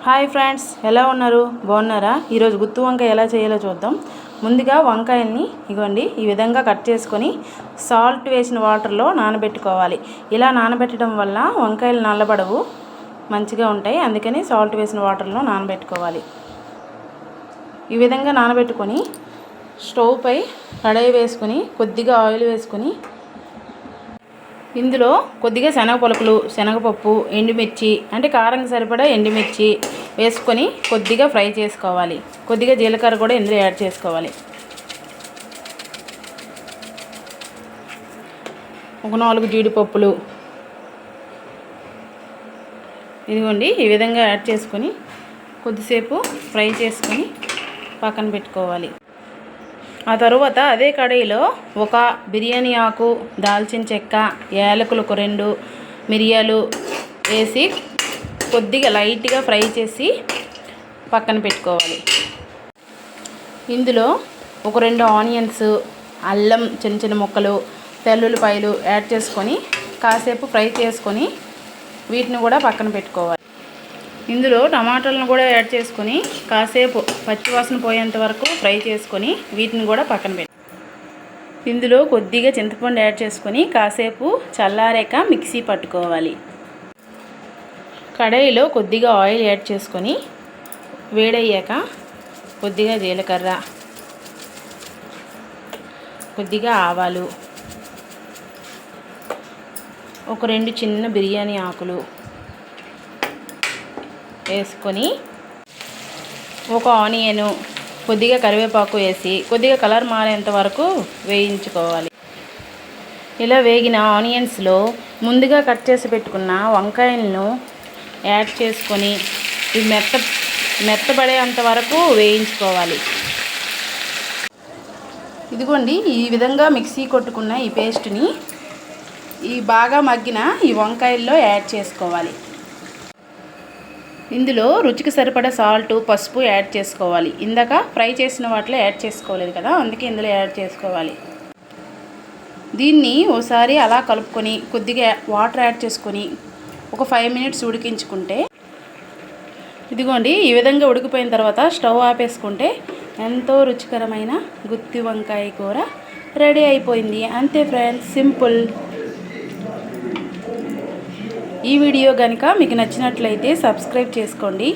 Hi friends, ఎలా ఉన్నారు? బాగున్నారా? ఈరోజు గుత్తి వంకాయ ఎలా చేయాలో చూద్దాం. ముందుగా వంకాయల్ని ఇగోండి ఈ విధంగా కట్ చేసుకొని సాల్ట్ వేసిన వాటర్లో నానబెట్టుకోవాలి. ఇలా నానబెట్టడం వల్ల వంకాయలు నల్లబడవు, మంచిగా ఉంటాయి. అందుకని సాల్ట్ వేసిన వాటర్లో నానబెట్టుకోవాలి. ఈ విధంగా నానబెట్టుకొని స్టవ్ పై కడాయి వేసుకొని కొద్దిగా ఆయిల్ వేసుకొని ఇందులో కొద్దిగా శనగ పలుకులు, శనగపప్పు, ఎండుమిర్చి అంటే కారంకి సరిపడా ఎండుమిర్చి వేసుకొని కొద్దిగా ఫ్రై చేసుకోవాలి. కొద్దిగా జీలకర్ర కూడా ఇందులో యాడ్ చేసుకోవాలి. ఒక 4 జీడిపప్పులు ఇదిగోండి ఈ విధంగా యాడ్ చేసుకొని కొద్దిసేపు ఫ్రై చేసుకొని పక్కన పెట్టుకోవాలి. ఆ తరువాత అదే కడాయిలో ఒక బిర్యానీ ఆకు, దాల్చిన చెక్క, యాలకులు ఒక 2, మిరియాలు వేసి కొద్దిగా లైట్గా ఫ్రై చేసి పక్కన పెట్టుకోవాలి. ఇందులో ఒక 2 ఆనియన్స్, అల్లం చిన్న చిన్న ముక్కలు, తెల్లుల్లిపాయలు యాడ్ చేసుకొని కాసేపు ఫ్రై చేసుకొని వీటిని కూడా పక్కన పెట్టుకోవాలి. ఇందులో టమాటాలను కూడా యాడ్ చేసుకొని కాసేపు పచ్చివాసన పోయేంత వరకు ఫ్రై చేసుకొని వీటిని కూడా పక్కన పెట్టి ఇందులో కొద్దిగా చింతపండు యాడ్ చేసుకొని కాసేపు చల్లారాక మిక్సీ పట్టుకోవాలి. కడాయిలో కొద్దిగా ఆయిల్ యాడ్ చేసుకొని వేడయ్యాక కొద్దిగా జీలకర్ర, కొద్దిగా ఆవాలు, ఒక 2 చిన్న బిర్యానీ ఆకులు వేసుకొని ఒక ఆనియను, కొద్దిగా కరివేపాకు వేసి కొద్దిగా కలర్ మారేంత వరకు వేయించుకోవాలి. ఇలా వేగిన ఆనియన్స్లో ముందుగా కట్ చేసి పెట్టుకున్న వంకాయలను యాడ్ చేసుకొని ఇవి మెత్తబడేంత వరకు వేయించుకోవాలి. ఇదిగోండి ఈ విధంగా మిక్సీ కొట్టుకున్న ఈ పేస్ట్ని ఈ బాగా మగ్గిన ఈ వంకాయల్లో యాడ్ చేసుకోవాలి. ఇందులో రుచికి సరిపడా సాల్ట్, పసుపు యాడ్ చేసుకోవాలి. ఇందాక ఫ్రై చేసిన వాటిలో యాడ్ చేసుకోలేదు కదా, అందుకే ఇందులో యాడ్ చేసుకోవాలి. దీన్ని ఓసారి అలా కలుపుకొని కొద్దిగా వాటర్ యాడ్ చేసుకొని ఒక 5 మినిట్స్ ఉడికించుకుంటే ఇదిగోండి ఈ విధంగా ఉడికిపోయిన తర్వాత స్టవ్ ఆపేసుకుంటే ఎంతో రుచికరమైన గుత్తి వంకాయ కూర రెడీ అయిపోయింది. అంతే ఫ్రెండ్స్, సింపుల్. ఈ వీడియో కనుక మీకు నచ్చినట్లయితే సబ్స్క్రైబ్ చేసుకోండి.